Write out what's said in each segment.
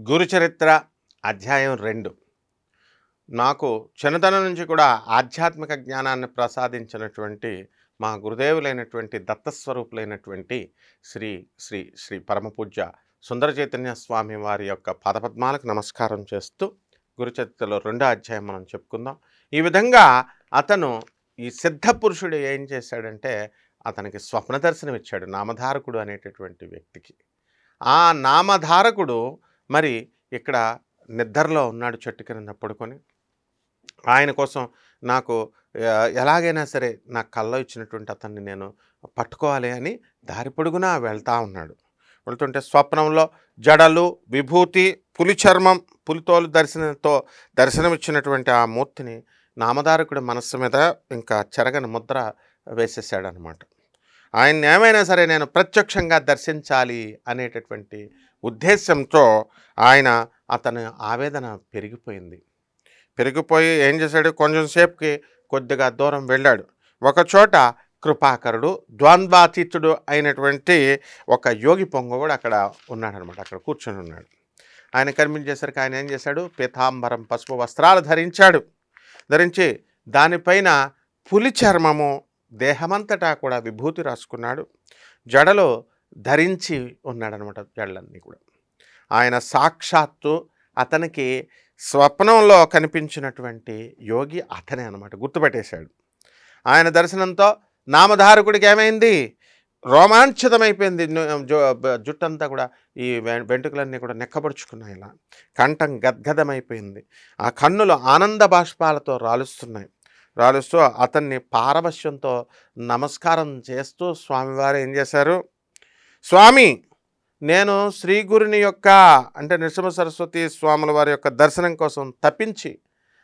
గురుచరిత్ర అధ్యాయం 2. నాకు చిన్నతనం నుంచి కూడా ఆధ్యాత్మిక జ్ఞానాన్ని ప్రసాదించినటువంటి మా గురుదేవులైనటువంటి దత్తస్వరూపులైనటువంటి శ్రీ శ్రీ శ్రీ పరమపూజ్య సుందర చైతన్య స్వామి వారి యొక్క పాదపద్మాలకు నమస్కారం చేస్తూ గురుచరిత్రలో 2వ అధ్యాయం మనం చెప్పుకుందాం. ఈ విధంగా అతను ఈ సిద్ధ పురుషుడు ఏం చేశాడంటే అతనికి స్వప్న దర్శనం ఇచ్చాడు, నామధారకుడు అనేటటువంటి వ్యక్తికి. ఆ నామధారకుడు మరి ఇక్కడ నిద్రలో ఉన్నాడు, చెట్టు కింద పడుకొని. ఆయన కోసం నాకు ఎలాగైనా సరే నా కల్లో ఇచ్చినటువంటి అతన్ని నేను పట్టుకోవాలి అని దారి పొడుగునా వెళ్తూ ఉన్నాడు. వెళ్తుంటే స్వప్నంలో జడలు, విభూతి, పులి చర్మం, పులితోలు దర్శనమిచ్చినటువంటి ఆ మూర్తిని నామధారకుడి మనస్సు మీద ఇంకా చెరగని ముద్ర వేసేసాడనమాట. ఆయన్ని ఏమైనా సరే నేను ప్రత్యక్షంగా దర్శించాలి అనేటటువంటి ఉద్దేశంతో అతని ఆవేదన పెరిగిపోయి ఏం చేశాడు, కొంచెం సేపుకి కొద్దిగా దూరం వెళ్ళాడు. ఒకచోట కృపాకరుడు, ద్వంద్వాతీతుడు అయినటువంటి ఒక యోగి పొంగవుడు అక్కడ ఉన్నాడనమాట. అక్కడ కూర్చొని ఉన్నాడు. ఆయన కనిపించేసరికి ఆయన ఏం చేశాడు, పీతాంబరం పసుపు వస్త్రాలు ధరించి దానిపైన పులి చర్మము, దేహమంతటా కూడా విభూతి రాసుకున్నాడు. జడలో ధరించి ఉన్నాడనమాట. జడలన్నీ కూడా ఆయన సాక్షాత్తు అతనికి స్వప్నంలో కనిపించినటువంటి యోగి అతనే అనమాట. గుర్తుపెట్టేశాడు. ఆయన దర్శనంతో నామధారకుడికి ఏమైంది, రోమాంచితమైపోయింది. జుట్టంతా కూడా ఈ వెంట్రుకలన్నీ కూడా నెక్కబరుచుకున్నాయి. ఇలా కంఠం గద్గదమైపోయింది. ఆ కన్నులు ఆనంద బాష్పాలతో రాలుస్తూ అతన్ని పారవశ్యంతో నమస్కారం చేస్తూ స్వామివారు ఏం చేశారు, స్వామి నేను శ్రీ గురుని యొక్క అంటే నృసింహ సరస్వతి స్వాముల వారి యొక్క దర్శనం కోసం తప్పించి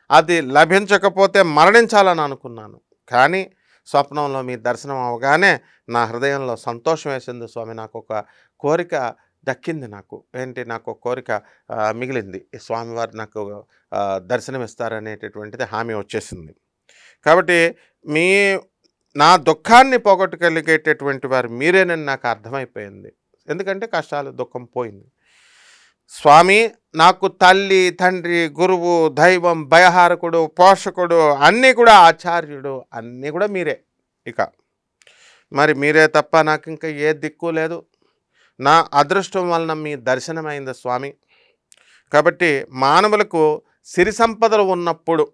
అది లభించకపోతే మరణించాలని అనుకున్నాను. కానీ స్వప్నంలో మీ దర్శనం అవగానే నా హృదయంలో సంతోషం వేసింది స్వామి. నాకు ఒక కోరిక దక్కింది. నాకు ఒక కోరిక మిగిలింది. స్వామివారు నాకు దర్శనం ఇస్తారనేటటువంటిది హామీ వచ్చేసింది. కాబట్టి నా దుఃఖాన్ని పోగొట్టుకెలిగేటటువంటి వారు మీరేనని నాకు అర్థమైపోయింది. ఎందుకంటే కష్టాలు, దుఃఖం పోయింది. స్వామి నాకు తల్లి, తండ్రి, గురువు, దైవం, భయహారకుడు, పోషకుడు, అన్నీ కూడా ఆచార్యుడు, అన్నీ కూడా మీరే. ఇక మరి మీరే తప్ప నాకు ఇంకా ఏ దిక్కు లేదు. నా అదృష్టం వలన మీ దర్శనమైంది స్వామి. కాబట్టి మానవులకు సిరి సంపదలు ఉన్నప్పుడు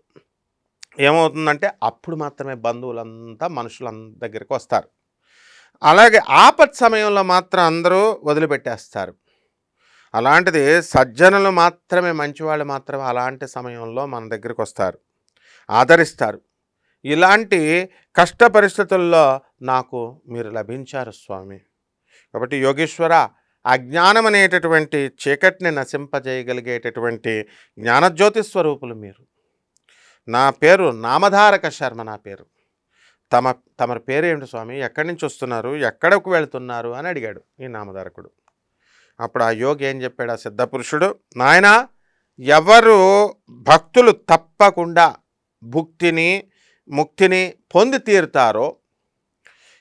ఏమవుతుందంటే అప్పుడు మాత్రమే బంధువులంతా మనుషులందరి దగ్గరికి వస్తారు. అలాగే ఆపత్ సమయంలో మాత్రం అందరూ వదిలిపెట్టేస్తారు. అలాంటిది సజ్జనులు మాత్రమే, మంచివాళ్ళు మాత్రమే అలాంటి సమయంలో మన దగ్గరికి వస్తారు, ఆదరిస్తారు. ఇలాంటి కష్ట పరిస్థితుల్లో నాకు మీరు లభించారు స్వామి. కాబట్టి యోగేశ్వర, అజ్ఞానం అనేటటువంటి చీకటిని నశింపజేయగలిగేటటువంటి జ్ఞానజ్యోతి స్వరూపులు మీరు. నా పేరు నామధారక శర్మ. నా పేరు తమరి పేరేమిటి స్వామి, ఎక్కడి నుంచి వస్తున్నారు, ఎక్కడకు వెళుతున్నారు అని అడిగాడు ఈ నామధారకుడు. అప్పుడు ఆ యోగి ఏం చెప్పాడు, ఆ సిద్ధపురుషుడు, నాయనా ఎవరు భక్తులు తప్పకుండా ముక్తిని పొంది తీరుతారో,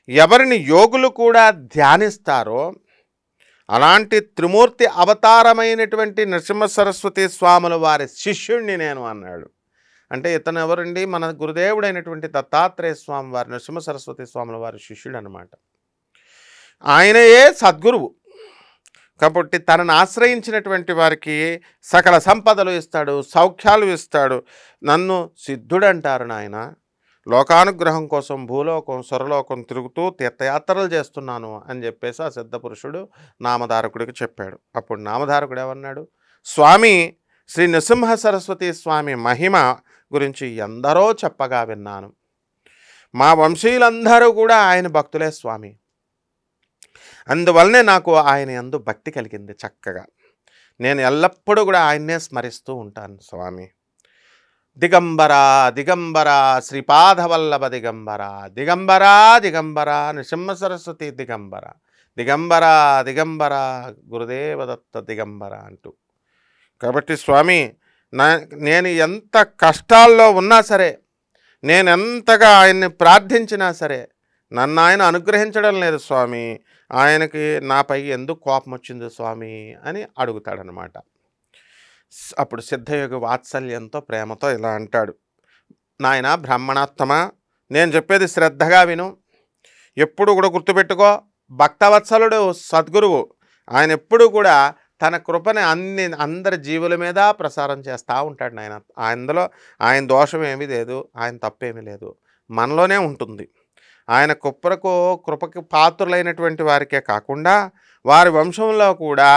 ఎవరిని యోగులు కూడా ధ్యానిస్తారో అలాంటి త్రిమూర్తి అవతారమైనటువంటి నృసింహ సరస్వతి స్వాముల వారి శిష్యుణ్ణి నేను అన్నాడు. అంటే ఇతను ఎవరండి, మన గురుదేవుడైనటువంటి దత్తాత్రేయ స్వామి వారి, నృసింహ సరస్వతి స్వాముల వారి శిష్యుడు అనమాట. ఆయనయే సద్గురువు. కాబట్టి తనను ఆశ్రయించినటువంటి వారికి సకల సంపదలు ఇస్తాడు, సౌఖ్యాలు ఇస్తాడు. నన్ను సిద్ధుడంటారు నాయన. లోకానుగ్రహం కోసం భూలోకం స్వరలోకం తిరుగుతూ తీర్థయాత్రలు చేస్తున్నాను అని చెప్పేసి ఆ సిద్ధపురుషుడు నామధారకుడికి చెప్పాడు. అప్పుడు నామధారకుడు ఏమన్నాడు, స్వామి శ్రీ నృసింహ సరస్వతి స్వామి మహిమ గురించి ఎందరో చెప్పగా విన్నాను. మా వంశీయులందరూ కూడా ఆయన భక్తులే స్వామి. అందువల్లనే నాకు ఆయన యందు భక్తి కలిగింది. చక్కగా నేను ఎల్లప్పుడూ కూడా ఆయన్నే స్మరిస్తూ ఉంటాను స్వామి. దిగంబర శ్రీపాదవల్లభ దిగంబర నృసింహ సరస్వతి దిగంబర గురుదేవదత్త దిగంబర అంటూ. కాబట్టి స్వామి నేను ఎంత కష్టాల్లో ఉన్నా సరే, నేను ఎంతగా ఆయన్ని ప్రార్థించినా సరే నన్ను ఆయన అనుగ్రహించడం లేదు స్వామి. ఆయనకి నాపై ఎందుకు కోపం వచ్చింది స్వామి అని అడుగుతాడనమాట. అప్పుడు సిద్ధయోగి వాత్సల్యంతో ప్రేమతో ఇలా అంటాడు, నాయన బ్రాహ్మణోత్తమ, నేను చెప్పేది శ్రద్ధగా విను, ఎప్పుడు కూడా గుర్తుపెట్టుకో, భక్తవత్సలుడు సద్గురువు. ఆయన ఎప్పుడు కూడా తన కృపని అందరి జీవుల మీద ప్రసారం చేస్తూ ఉంటాడు నాయన. అందులో ఆయన దోషం ఏమీ లేదు, ఆయన తప్పేమీ లేదు, మనలోనే ఉంటుంది. ఆయన కృపకి పాత్రులైనటువంటి వారికే కాకుండా వారి వంశంలో కూడా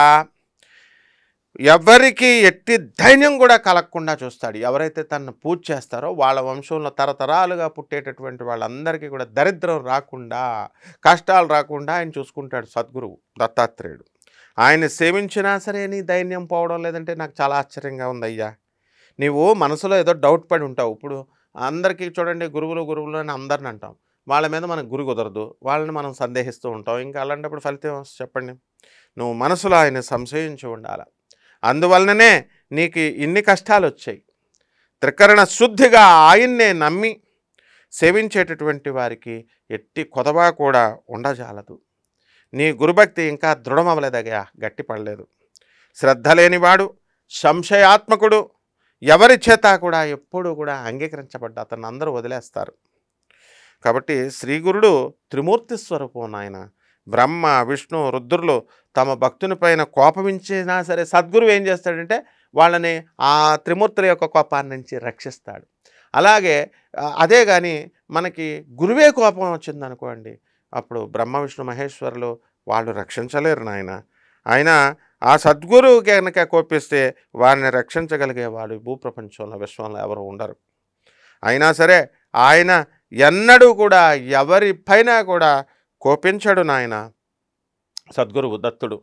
ఎవరికి ఎట్టి ధైర్యం కూడా కలగకుండా చూస్తాడు. ఎవరైతే తనను పూజ చేస్తారో వాళ్ళ వంశంలో తరతరాలుగా పుట్టేటటువంటి వాళ్ళందరికీ కూడా దరిద్రం రాకుండా, కష్టాలు రాకుండా ఆయన చూసుకుంటాడు సద్గురువు దత్తాత్రేయుడు. ఆయన్ని సేవించినా సరే నీ ధైర్యం పోవడం లేదంటే నాకు చాలా ఆశ్చర్యంగా ఉందయ్యా. నీవు మనసులో ఏదో డౌట్ పడి ఉంటావు. ఇప్పుడు అందరికీ చూడండి, గురువులు అని అందరిని అంటాం, వాళ్ళ మీద మనకు గురి కుదరదు, వాళ్ళని మనం సందేహిస్తూ ఉంటాం. ఇంకా అలాంటప్పుడు ఫలితం చెప్పండి. నువ్వు మనసులో ఆయన సంశయించి ఉండాలి. అందువలననే నీకు ఇన్ని కష్టాలు వచ్చాయి. త్రికరణ శుద్ధిగా ఆయన్నే నమ్మి సేవించేటటువంటి వారికి ఎట్టి కొదవా కూడా ఉండజాలదు. నీ గురుభక్తి ఇంకా దృఢమవలేదగా, గట్టిపడలేదు. శ్రద్ధ లేనివాడు, సంశయాత్మకుడు, ఎవరి చేత కూడా ఎప్పుడూ కూడా అంగీకరించబడ్డ అతన్ని అందరూ వదిలేస్తారు. కాబట్టి శ్రీగురుడు త్రిమూర్తి స్వరూపం నాయన. బ్రహ్మ, విష్ణు, రుద్రులు తమ భక్తుని పైన కోపమించినా సరే సద్గురువు ఏం చేస్తాడంటే వాళ్ళని ఆ త్రిమూర్తుల యొక్క కోపాన్ని నుంచి రక్షిస్తాడు. అలాగే అదే కానీ మనకి గురువే కోపం వచ్చిందనుకోండి, అప్పుడు బ్రహ్మ, విష్ణు, మహేశ్వరులు వాళ్ళు రక్షించలేరు నాయన. ఆయన ఆ సద్గురువు కనుక కోపిస్తే వారిని రక్షించగలిగేవాడు భూప్రపంచంలో, విశ్వంలో ఎవరు ఉండరు. అయినా సరే ఆయన ఎన్నడూ కూడా ఎవరిపైన కూడా కోపించడు నాయన సద్గురువు దత్తుడు.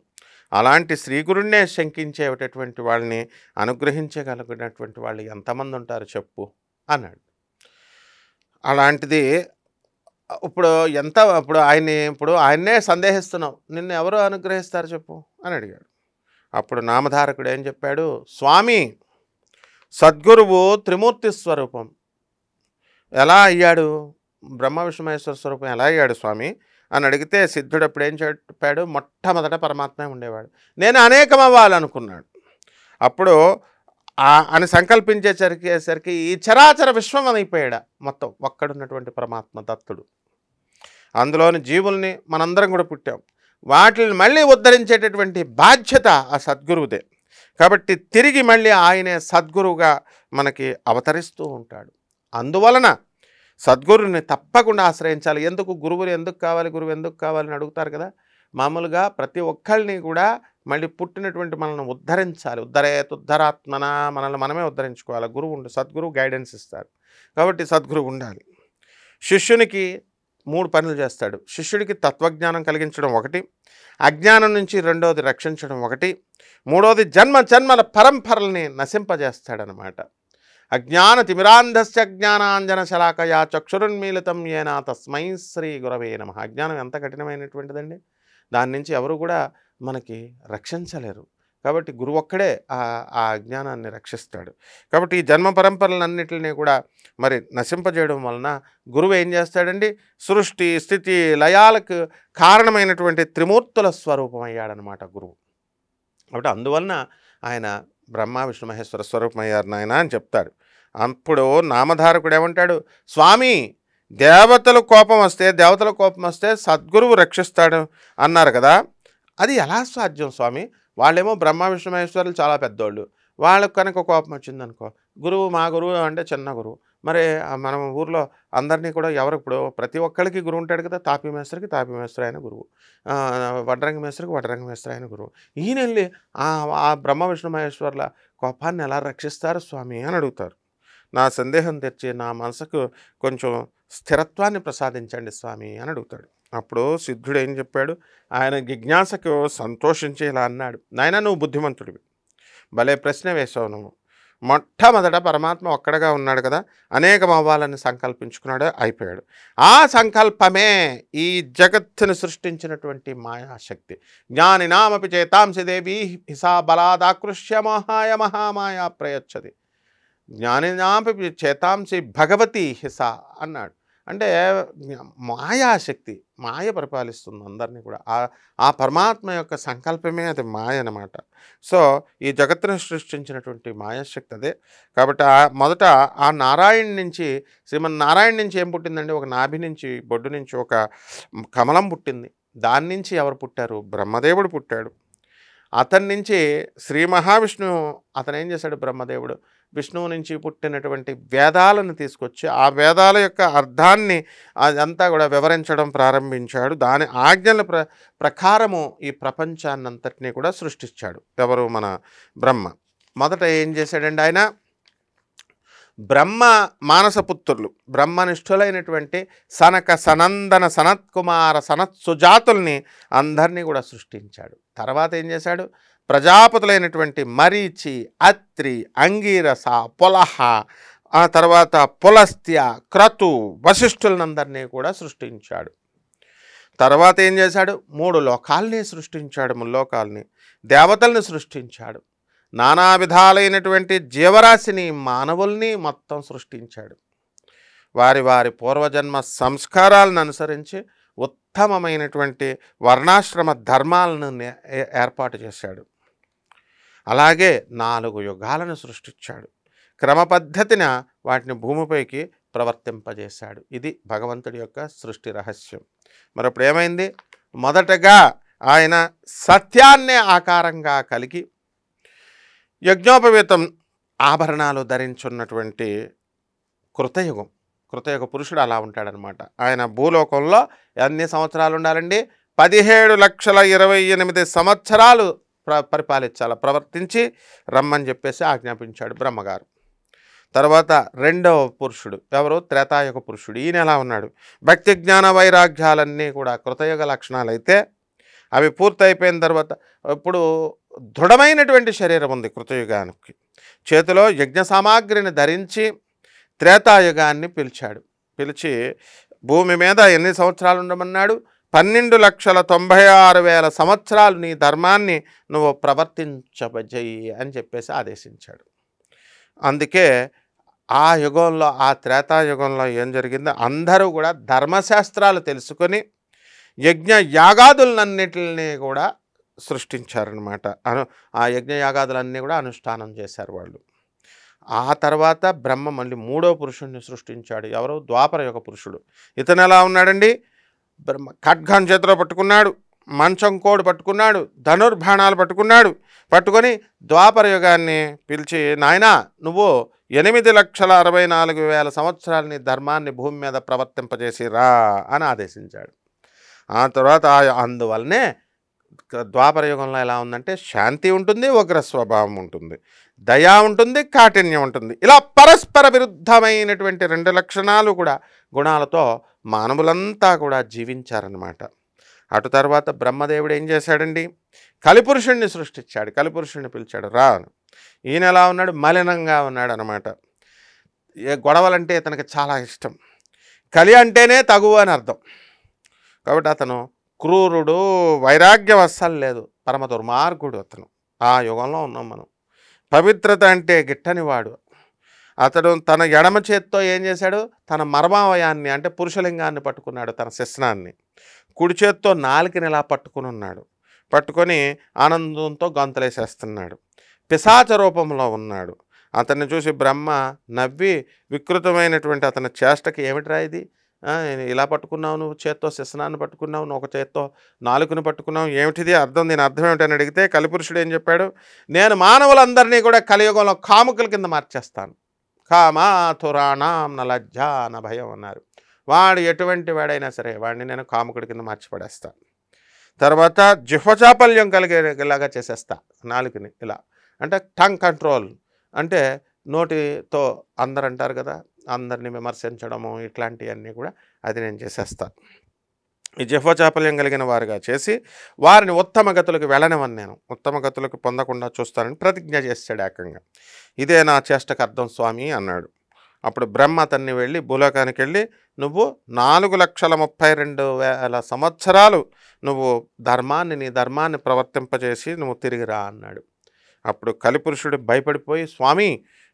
అలాంటి శ్రీగురుణ్ణే శంకించేటటువంటి వాళ్ళని అనుగ్రహించగలిగినటువంటి వాళ్ళు ఎంతమంది ఉంటారు చెప్పు అన్నాడు. అలాంటిది ఇప్పుడు ఆయన్నే సందేహిస్తున్నావు, నిన్ను ఎవరు అనుగ్రహిస్తారు చెప్పు అని అడిగాడు. అప్పుడు నామధారకుడు ఏం చెప్పాడు, స్వామి సద్గురువు త్రిమూర్తి స్వరూపం. ఎలా అయ్యాడు, బ్రహ్మ విష్ణు మహేశ్వర స్వరూపం ఎలా అయ్యాడు స్వామి అని అడిగితే సిద్ధుడు అప్పుడు ఏం చెప్పాడు, మొట్టమొదట పరమాత్మే ఉండేవాడు, నేను అనేకం అవ్వాలనుకున్నాడు. అప్పుడు అని సంకల్పించేసరికి ఈ చరాచర విశ్వం అయిపోయాడు మొత్తం, ఒక్కడున్నటువంటి పరమాత్మ దత్తుడు. అందులోని జీవుల్ని మనందరం కూడా పుట్టాం, వాటిని మళ్ళీ ఉద్ధరించేటటువంటి బాధ్యత ఆ సద్గురువుదే. కాబట్టి తిరిగి మళ్ళీ ఆయనే సద్గురువుగా మనకి అవతరిస్తూ ఉంటాడు. అందువలన సద్గురుని తప్పకుండా ఆశ్రయించాలి. గురువు ఎందుకు కావాలని అడుగుతారు కదా. మామూలుగా ప్రతి ఒక్కరిని కూడా మళ్ళీ పుట్టినటువంటి మనల్ని ఉద్ధరించాలి. ఉద్ధరాత్మన, మనల్ని మనమే ఉద్ధరించుకోవాలి. సద్గురువు గైడెన్స్ ఇస్తారు. కాబట్టి సద్గురువు ఉండాలి. శిష్యునికి 3 పనులు చేస్తాడు. శిష్యుడికి తత్వజ్ఞానం కలిగించడం ఒకటి, అజ్ఞానం నుంచి రెండోది రక్షించడం ఒకటి, మూడోది జన్మల పరంపరల్ని నశింపజేస్తాడనమాట. అజ్ఞాన తిమిరాంధస్య జ్ఞానాంజన శలాకయా చక్షురున్మీలితం ఏనా తస్మై శ్రీ గురవే నమః. అజ్ఞానం ఎంత కఠినమైనటువంటిదండి, దాని నుంచి ఎవరు కూడా మనకి రక్షించలేరు. కాబట్టి గురువు ఒక్కడే ఆ అజ్ఞానాన్ని రక్షిస్తాడు. కాబట్టి ఈ జన్మ పరంపరలన్నింటినీ కూడా మరి నశింపజేయడం వలన గురువు ఏం చేస్తాడండి, సృష్టి స్థితి లయాలకు కారణమైనటువంటి త్రిమూర్తుల స్వరూపం అయ్యాడనమాట గురువు. కాబట్టి అందువలన ఆయన బ్రహ్మ విష్ణు మహేశ్వర స్వరూపం అయ్యారు నాయన అని చెప్తాడు. అప్పుడు నామధారకుడు ఏమంటాడు, స్వామి దేవతల కోపం వస్తే సద్గురువు రక్షిస్తాడు అన్నారు కదా, అది ఎలా సాధ్యం స్వామి? వాళ్ళేమో బ్రహ్మ విష్ణు మహేశ్వరులు చాలా పెద్దోళ్ళు, వాళ్ళకు కనుక కోపం వచ్చిందనుకో, మా గురువు అంటే చిన్న గురువు, మరి మనం ఊర్లో అందరినీ కూడా ఇప్పుడు ప్రతి ఒక్కరికి గురువు ఉంటాడు కదా. తాపీ మేస్త్రికి ఆయన గురువు, వడ్రంగి మేస్త్రికి ఆయన గురువు. ఈయన వెళ్ళి ఆ బ్రహ్మ విష్ణు మహేశ్వరుల కోపాన్ని ఎలా రక్షిస్తారు స్వామి అని అడుగుతారు. నా సందేహం తెచ్చి నా మనసుకు కొంచెం స్థిరత్వాన్ని ప్రసాదించండి స్వామి అని అడుగుతాడు. అప్పుడు సిద్ధుడు ఏం చెప్పాడు, ఆయన జిజ్ఞాసకు సంతోషించి ఇలా అన్నాడు, నాయన నువ్వు బుద్ధిమంతుడివి, భలే ప్రశ్న వేసావు నువ్వు. మొట్టమొదట పరమాత్మ ఒక్కడగా ఉన్నాడు కదా, అనేకం అవ్వాలని సంకల్పించుకున్నాడు, అయిపోయాడు. ఆ సంకల్పమే ఈ జగత్తును సృష్టించినటువంటి మాయాశక్తి. జ్ఞానినామపి చేతాంసి దేవి హిసా బలాదాకృష్య మహాయ మహామాయ ప్రయచ్చది. జ్ఞానినామపి చేతాంసి భగవతి హిస అన్నాడు. అంటే మాయాశక్తి, మాయ పరిపాలిస్తుంది అందరినీ కూడా. ఆ పరమాత్మ యొక్క సంకల్పమే అది మాయ అన్నమాట. సో ఈ జగత్తును సృష్టించినటువంటి మాయాశక్తి అదే. కాబట్టి మొదట ఆ నారాయణ నుంచి, శ్రీమన్నారాయణ నుంచి ఏం పుట్టిందండి? ఒక నాభి నుంచి, బొడ్డు నుంచి ఒక కమలం పుట్టింది. దాని నుంచి ఎవరు పుట్టారు? బ్రహ్మదేవుడు పుట్టాడు. అతని నుంచి శ్రీ మహావిష్ణువు, అతను ఏం చేశాడు? బ్రహ్మదేవుడు విష్ణువు నుంచి పుట్టినటువంటి వేదాలను తీసుకొచ్చి ఆ వేదాల యొక్క అర్థాన్ని అదంతా కూడా వివరించడం ప్రారంభించాడు. దాని ఆజ్ఞల ప్రకారము ఈ ప్రపంచాన్నంతటినీ కూడా సృష్టించాడు. ఎవరు? మన బ్రహ్మ. మొదట ఏం చేశాడండి ఆయన? బ్రహ్మ మానసపుత్రులు, బ్రహ్మనిష్ఠులైనటువంటి సనక సనందన సనత్కుమార సనత్ సుజాతుల్ని అందరినీ కూడా సృష్టించాడు. తర్వాత ఏం చేశాడు? ప్రజాపతులైనటువంటి మరీచి, అత్రి, అంగీరస, పులహ, ఆ తర్వాత పులస్త్య, క్రతు, వశిష్ఠులందరినీ కూడా సృష్టించాడు. తర్వాత ఏం చేశాడు? 3 లోకాల్ని సృష్టించాడు. ముల్లోకాల్ని, దేవతల్ని సృష్టించాడు. నానా విధాలైనటువంటి జీవరాశిని, మానవుల్ని మొత్తం సృష్టించాడు. వారి వారి పూర్వజన్మ సంస్కారాలను అనుసరించి ఉత్తమమైనటువంటి వర్ణాశ్రమ ధర్మాలను ఏర్పాటు చేశాడు. అలాగే 4 యుగాలను సృష్టించాడు. క్రమ పద్ధతిన వాటిని భూమిపైకి ప్రవర్తింపజేశాడు. ఇది భగవంతుడి యొక్క సృష్టి రహస్యం. మరప్పుడు ఏమైంది? మొదటగా ఆయన సత్యాన్నే ఆకారంగా కలిగి యజ్ఞోపవీతం ఆభరణాలు ధరించున్నటువంటి కృతయుగం, కృతయుగ పురుషుడు అలా ఉంటాడనమాట. ఆయన భూలోకంలో ఎన్ని సంవత్సరాలు ఉండాలండి? 17,28,000 సంవత్సరాలు పరిపాలించాలి, ప్రవర్తించి రమ్మని చెప్పేసి ఆజ్ఞాపించాడు బ్రహ్మగారు. తర్వాత రెండవ పురుషుడు ఎవరు? త్రేతాయుగ పురుషుడు. ఈయన ఎలా ఉన్నాడు? భక్తి జ్ఞాన వైరాగ్యాలన్నీ కూడా కృతయుగ లక్షణాలు అయితే అవి పూర్తయిపోయిన తర్వాత ఇప్పుడు దృఢమైనటువంటి శరీరం ఉంది కృతయుగానికి. చేతిలో యజ్ఞ సామాగ్రిని ధరించి త్రేతాయుగాన్ని పిలిచి భూమి మీద ఎన్ని సంవత్సరాలు ఉండమన్నాడు? 12,96,000 సంవత్సరాలు నీ ధర్మాన్ని నువ్వు ప్రవర్తించబజేయి అని చెప్పేసి ఆదేశించాడు. అందుకే ఆ యుగంలో, ఆ త్రేతాయుగంలో ఏం జరిగిందో అందరూ కూడా ధర్మశాస్త్రాలు తెలుసుకొని యజ్ఞ యాగాదులన్నిటిని కూడా సృష్టించారనమాట. ఆ యజ్ఞ యాగాదులన్నీ కూడా అనుష్ఠానం చేశారు వాళ్ళు. ఆ తర్వాత బ్రహ్మ మళ్ళీ 3వ పురుషుడిని సృష్టించాడు. ఎవరు? ద్వాపర యుగ పురుషుడు. ఇతను ఎలా ఉన్నాడండి? బ్రహ్మ ఖడ్గం చేతిలో పట్టుకున్నాడు, మంచం కోడు పట్టుకున్నాడు, ధనుర్బాణాలు పట్టుకొని ద్వాపర యుగాన్ని పిలిచి, నాయనా నువ్వు 8,64,000 సంవత్సరాలని ధర్మాన్ని భూమి మీద ప్రవర్తింపజేసి రా అని ఆదేశించాడు. ఆ తర్వాత అందువల్లనే ద్వాపర యుగంలో ఎలా ఉందంటే శాంతి ఉంటుంది, ఉగ్ర స్వభావం ఉంటుంది, దయా ఉంటుంది, కాఠిన్యం ఉంటుంది. ఇలా పరస్పర విరుద్ధమైనటువంటి 2 లక్షణాలు కూడా గుణాలతో మానవులంతా కూడా జీవించారన్నమాట. అటు తర్వాత బ్రహ్మదేవుడు ఏం చేశాడండి? కలిపురుషుణ్ణి సృష్టించాడు. కలిపురుషుణ్ణి పిలిచాడు, రా. ఈయన ఎలా ఉన్నాడు? మలినంగా ఉన్నాడు అనమాట. ఏ గొడవలంటే ఇతనికి చాలా ఇష్టం. కలి అంటేనే తగువ అని అర్థం. కాబట్టి అతను క్రూరుడు, వైరాగ్యం అస్సలు లేదు, పరమ దుర్మార్గుడు అతను. ఆ యుగంలో ఉన్నాం మనం. పవిత్రత అంటే గిట్టనివాడు. అతడు తన ఎడమ చేత్తో ఏం చేశాడు? తన మర్మావయాన్ని అంటే పురుషలింగాన్ని పట్టుకున్నాడు, తన శిస్నాన్ని. కుడి చేత్తో నాలుకని ఇలా పట్టుకొని ఆనందంతో గంతులేసేస్తున్నాడు. పిశాచ రూపంలో ఉన్నాడు. అతన్ని చూసి బ్రహ్మ నవ్వి వికృతమైనటువంటి అతని చేష్టకి, ఏమిట్రా ఇది, ఇలా పట్టుకున్నావు నువ్వు, చేత్తో శిస్నాన్ని పట్టుకున్నావు, నువ్వు ఒక చేత్తో నాలుకని పట్టుకున్నావు, ఏమిటిది అర్థం, దీని అర్థం ఏమిటని అడిగితే కలిపురుషుడు ఏం చెప్పాడు? నేను మానవులందరినీ కూడా కలియుగంలో కాముకుల కింద మార్చేస్తాను. కామాతురాణం న లజ్జ న భయం అన్నారు. వాడు ఎటువంటి వాడైనా సరే వాడిని నేను కాముకుడి కింద మార్చి పడేస్తాను. తర్వాత జిహ్వచాపల్యం కలిగేలాగా చేసేస్తా నాలుకని. ఇలా అంటే టంగ్ కంట్రోల్, అంటే నోటితో అందరు అంటారు కదా, అందరిని విమర్శించడము, ఇట్లాంటివన్నీ కూడా అది నేను చేసేస్తాను. ఈ జిహ్వచాపల్యం కలిగిన వారుగా చేసి వారిని ఉత్తమ గతులకు వెళ్ళనివని, నేను ఉత్తమ గతులకు పొందకుండా చూస్తానని ప్రతిజ్ఞ చేస్తాడు ఏకంగా. ఇదే నా చేష్టకు అర్థం స్వామి అన్నాడు. అప్పుడు బ్రహ్మ అతన్ని వెళ్ళి భూలోకానికి వెళ్ళి, నువ్వు 4,32,000 సంవత్సరాలు నువ్వు నీ ధర్మాన్ని ప్రవర్తింపజేసి నువ్వు తిరిగి రా అన్నాడు. అప్పుడు కలిపురుషుడు భయపడిపోయి, స్వామి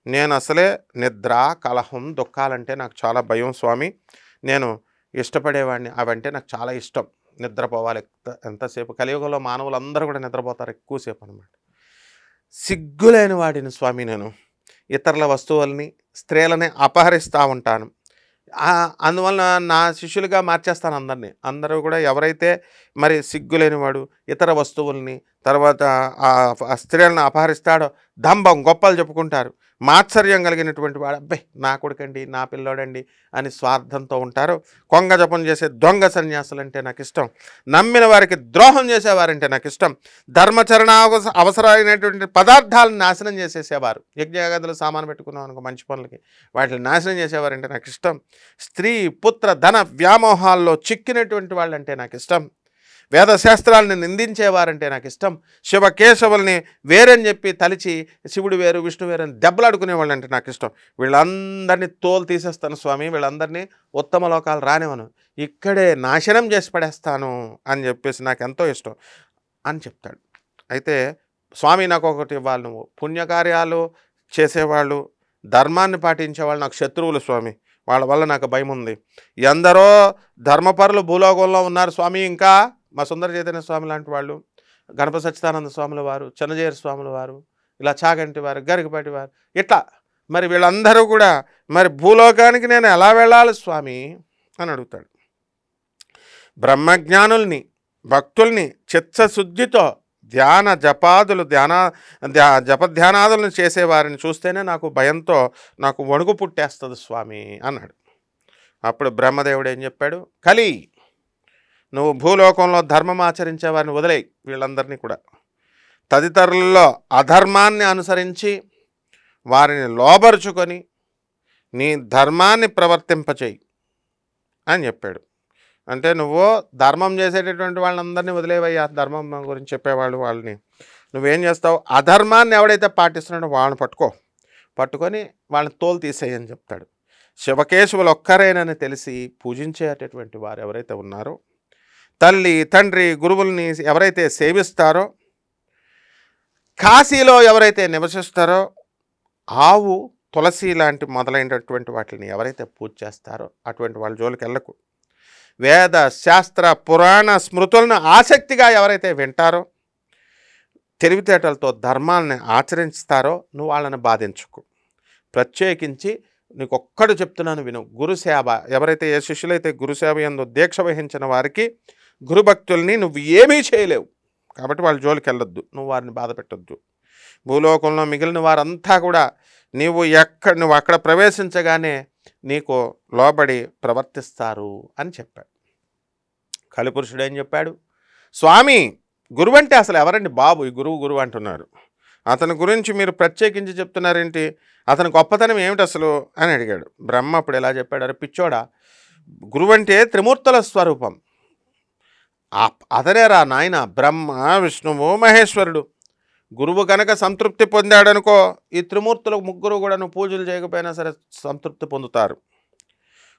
నేను అసలే నిద్ర, కలహం, దుఃఖాలంటే నాకు చాలా భయం స్వామి, నేను ఇష్టపడేవాడిని, అవంటే నాకు చాలా ఇష్టం. నిద్రపోవాలి ఎంతసేపు. కలియుగంలో మానవులందరూ కూడా నిద్రపోతారు ఎక్కువసేపు అనమాట. సిగ్గులేని వాడిని స్వామి నేను. ఇతరుల వస్తువుల్ని, స్త్రీలని అపహరిస్తూ ఉంటాను. అందువలన నా శిష్యులుగా మార్చేస్తాను అందరినీ. అందరూ కూడా ఎవరైతే మరి సిగ్గులేనివాడు, ఇతర వస్తువుల్ని, తర్వాత ఆ స్త్రీలను అపహరిస్తాడో దంభం గొప్పలు చెప్పుకుంటారు. మాత్సర్యం కలిగినటువంటి వాడు, అబ్బాయి నా కొడుకండి, నా పిల్లోడండి అని స్వార్థంతో ఉంటారు. కొంగ జపం చేసే దొంగ సన్యాసులంటే నాకు ఇష్టం. నమ్మిన వారికి ద్రోహం చేసేవారంటే నాకు ఇష్టం. ధర్మచరణ అవసరమైనటువంటి పదార్థాలను నాశనం చేసేసేవారు. యజ్ఞయాగాదులు సామాను పెట్టుకున్నాం అనుకో మంచి పనులకి, వాటిని నాశనం చేసేవారంటే నాకు ఇష్టం. స్త్రీ పుత్ర ధన వ్యామోహాల్లో చిక్కినటువంటి వాళ్ళంటే నాకు ఇష్టం. వేదశాస్త్రాలను నిందించేవారంటే నాకు ఇష్టం. శివకేశవుల్ని వేరని చెప్పి తలిచి శివుడు వేరు విష్ణు వేరు అని దెబ్బలాడుకునే వాళ్ళంటే నాకు ఇష్టం. వీళ్ళందరినీ తోలు తీసేస్తాను స్వామి, వీళ్ళందరినీ ఉత్తమ లోకాలు రానివను, ఇక్కడే నాశనం చేసి పడేస్తాను అని చెప్పేసి నాకు ఎంతో ఇష్టం అని చెప్తాడు. అయితే స్వామి నాకు ఒకటి ఇవ్వాలి, నువ్వు పుణ్యకార్యాలు చేసేవాళ్ళు, ధర్మాన్ని పాటించేవాళ్ళు నాకు శత్రువులు స్వామి, వాళ్ళ వల్ల నాకు భయం ఉంది. ఎందరో ధర్మపరులు భూలోకంలో ఉన్నారు స్వామి, ఇంకా మా సుందర చైతన్య స్వామి లాంటి వాళ్ళు, గణపతి సచ్చిదానంద స్వాముల వారు, చెన్నజేరు స్వాముల వారు, ఇలా చాగంటి వారు, గరికపాటి వారు, ఇట్లా మరి వీళ్ళందరూ కూడా మరి భూలోకానికి నేను ఎలా వెళ్ళాలి స్వామి అని అడుగుతాడు. బ్రహ్మజ్ఞానుల్ని, భక్తుల్ని చిత్తశుద్ధితో ధ్యాన జపాదులు జపధ్యానాదులను చేసేవారిని చూస్తేనే నాకు భయంతో నాకు వణుకు పుట్టేస్తుంది స్వామి అన్నాడు. అప్పుడు బ్రహ్మదేవుడు ఏం చెప్పాడు, కలి నువ్వు భూలోకంలో ధర్మం ఆచరించే వారిని వదిలేయి, వీళ్ళందరినీ కూడా తదితరులలో అధర్మాన్ని అనుసరించి వారిని లోబరుచుకొని నీ ధర్మాన్ని ప్రవర్తింపచేయి అని చెప్పాడు. అంటే నువ్వు ధర్మం చేసేటటువంటి వాళ్ళందరినీ వదిలేవయ్యా, ధర్మం గురించి చెప్పేవాళ్ళు వాళ్ళని నువ్వేం చేస్తావు, అధర్మాన్ని ఎవడైతే పాటిస్తున్నాడో వాళ్ళని పట్టుకొని వాళ్ళని తోలు తీసేయని చెప్తాడు. శివకేశవులు ఒక్కరేనని తెలిసి పూజించేటటువంటి వారు ఎవరైతే ఉన్నారో, తల్లి తండ్రి గురువుల్ని ఎవరైతే సేవిస్తారో, కాశీలో ఎవరైతే నివసిస్తారో, ఆవు తులసి లాంటి మొదలైనటువంటి వాటిని ఎవరైతే పూజ చేస్తారో అటువంటి వాళ్ళ జోలికి వెళ్ళకు. వేద శాస్త్ర పురాణ స్మృతులను ఆసక్తిగా ఎవరైతే వింటారో, తెలివితేటలతో ధర్మాలని ఆచరిస్తారో నువ్వు వాళ్ళని బాధించుకు. ప్రత్యేకించి నీకు ఒక్కడు చెప్తున్నాను విను, గురుసేవ ఎవరైతే ఏ శిష్యులైతే గురుసేవ యందు దీక్ష వహించిన వారికి, గురుభక్తుల్ని నువ్వు ఏమీ చేయలేవు కాబట్టి వాళ్ళ జోలికి వెళ్ళొద్దు, నువ్వు వారిని బాధ పెట్టొద్దు. భూలోకంలో మిగిలిన వారంతా కూడా నువ్వు అక్కడ ప్రవేశించగానే నీకు లోబడి ప్రవర్తిస్తారు అని చెప్పాడు. కలిపురుషుడు ఏం చెప్పాడు, స్వామి గురువు అంటే అసలు ఎవరండి బాబు, ఈ గురువు అంటున్నారు, అతని గురించి మీరు ప్రత్యేకించి చెప్తున్నారేంటి, అతని గొప్పతనం ఏమిటి అసలు అని అడిగాడు. బ్రహ్మ అప్పుడు ఎలా చెప్పాడు, అరే పిచ్చోడా, గురువు అంటే త్రిమూర్తుల స్వరూపం, అతనేరా నాయన బ్రహ్మ విష్ణువు మహేశ్వరుడు. గురువు కనుక సంతృప్తి పొందాడనుకో, ఈ త్రిమూర్తులు ముగ్గురు కూడా నువ్వు పూజలు చేయకపోయినా సరే సంతృప్తి పొందుతారు.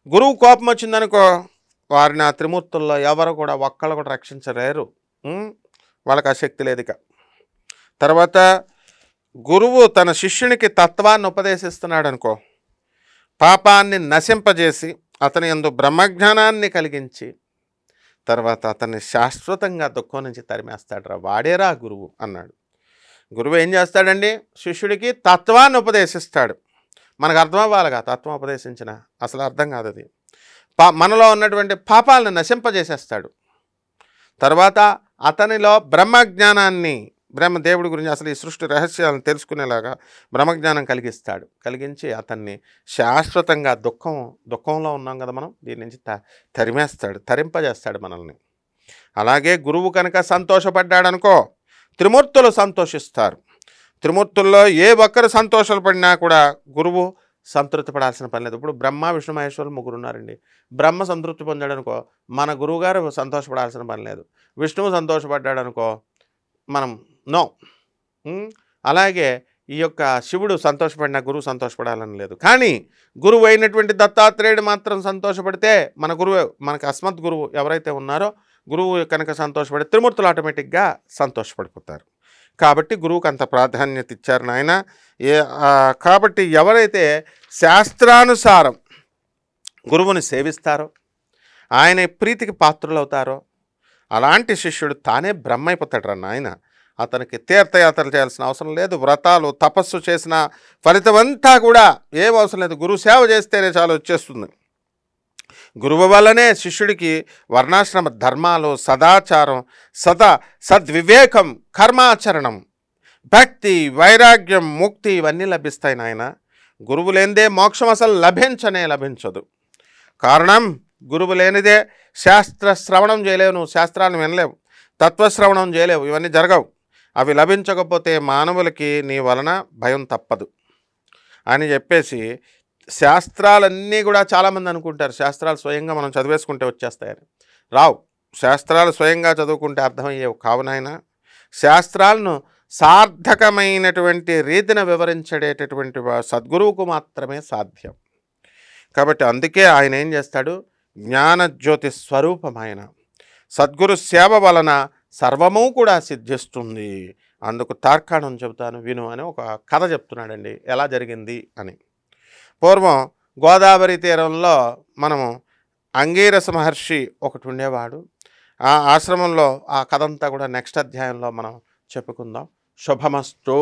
గురువు కోపం వచ్చిందనుకో, వారిని ఆ త్రిమూర్తుల్లో ఎవరు కూడా ఒక్కళ్ళు కూడా రక్షించలేరు, వాళ్ళకి ఆ శక్తి లేదు. ఇక తర్వాత గురువు తన శిష్యునికి తత్వాన్ని ఉపదేశిస్తున్నాడు అనుకో, పాపాన్ని నశింపజేసి అతని యందు బ్రహ్మజ్ఞానాన్ని కలిగించి తర్వాత అతన్ని శాశ్వతంగా దుఃఖం నుంచి తరిమేస్తాడు, వాడేరా గురువు అన్నాడు. గురువు ఏం చేస్తాడండి, శిష్యుడికి తత్వాన్ని ఉపదేశిస్తాడు. మనకు అర్థం అవ్వాలిగా, తత్వం ఉపదేశించిన అసలు అర్థం కాదు అది. మనలో ఉన్నటువంటి పాపాలను నశింపజేసేస్తాడు. తర్వాత అతనిలో బ్రహ్మజ్ఞానాన్ని, బ్రహ్మదేవుడి గురించి అసలు ఈ సృష్టి రహస్యాలను తెలుసుకునేలాగా బ్రహ్మజ్ఞానం కలిగించి అతన్ని శాశ్వతంగా దుఃఖంలో ఉన్నాం కదా మనం, దీని నుంచి తరింపజేస్తాడు మనల్ని. అలాగే గురువు కనుక సంతోషపడ్డాడనుకో, త్రిమూర్తులు సంతోషిస్తారు. త్రిమూర్తుల్లో ఏ ఒక్కరు సంతోషపడినా కూడా గురువు సంతృప్తి పడాల్సిన పని లేదు. ఇప్పుడు బ్రహ్మ విష్ణు మహేశ్వరులు ముగ్గురు ఉన్నారండి, బ్రహ్మ సంతృప్తి పొందాడు అనుకో మన గురువుగారు సంతోషపడాల్సిన పని లేదు, విష్ణువు సంతోషపడ్డాడు అనుకో మనం నో. అలాగే ఈ యొక్క శివుడు సంతోషపడినా గురువు సంతోషపడాలని లేదు. కానీ గురువు అయినటువంటి దత్తాత్రేయుడు మాత్రం సంతోషపడితే మన గురువు, మనకు అస్మత్ గురువు ఎవరైతే ఉన్నారో గురువు కనుక సంతోషపడి త్రిమూర్తులు ఆటోమేటిక్గా సంతోషపడిపోతారు. కాబట్టి గురువుకు అంత ప్రాధాన్యత ఇచ్చారు నాయన. కాబట్టి ఎవరైతే శాస్త్రానుసారం గురువుని సేవిస్తారో, ఆయన ప్రీతికి పాత్రులవుతారో అలాంటి శిష్యుడు తానే బ్రహ్మ అయిపోతాడు నాయన. అతనికి తీర్థయాత్రలు చేయాల్సిన అవసరం లేదు, వ్రతాలు తపస్సు చేసిన ఫలితం అంతా కూడా ఏం అవసరం లేదు, గురువు సేవ చేస్తేనే చాలు వచ్చేస్తుంది. గురువు వల్లనే శిష్యుడికి వర్ణాశ్రమ ధర్మాలు, సదాచారం, సద్వివేకం, కర్మాచరణం, భక్తి, వైరాగ్యం, ముక్తి ఇవన్నీ లభిస్తాయి నాయన. గురువు లేనిదే మోక్షం అసలు లభించదు. కారణం గురువు లేనిదే శాస్త్ర శ్రవణం చేయలేవు, నువ్వు శాస్త్రాలను వినలేవు, తత్వశ్రవణం చేయలేవు, ఇవన్నీ జరగవు. అవి లభించకపోతే మానవులకి నీ వలన భయం తప్పదు అని చెప్పేసి, శాస్త్రాలన్నీ కూడా చాలామంది అనుకుంటారు శాస్త్రాలు స్వయంగా మనం చదివేసుకుంటే వచ్చేస్తాయని. రావు. శాస్త్రాలు స్వయంగా చదువుకుంటే అర్థమయ్యేవి కావునైనా శాస్త్రాలను సార్థకమైనటువంటి రీతిన వివరించేటటువంటి సద్గురువుకు మాత్రమే సాధ్యం. కాబట్టి అందుకే ఆయన ఏం చేస్తాడు, జ్ఞానజ్యోతి స్వరూపం ఆయన. సద్గురు సేవ వలన సర్వము కూడా సిద్ధిస్తుంది. అందుకు తార్కాణం చెబుతాను విను అని ఒక కథ చెప్తున్నాడండి, ఎలా జరిగింది అని. పూర్వం గోదావరి తీరంలో మనము అంగీరస మహర్షి ఒకటి ఉండేవాడు. ఆ ఆశ్రమంలో ఆ కథ అంతా కూడా నెక్స్ట్ అధ్యాయంలో మనం చెప్పుకుందాం. శుభమస్తు.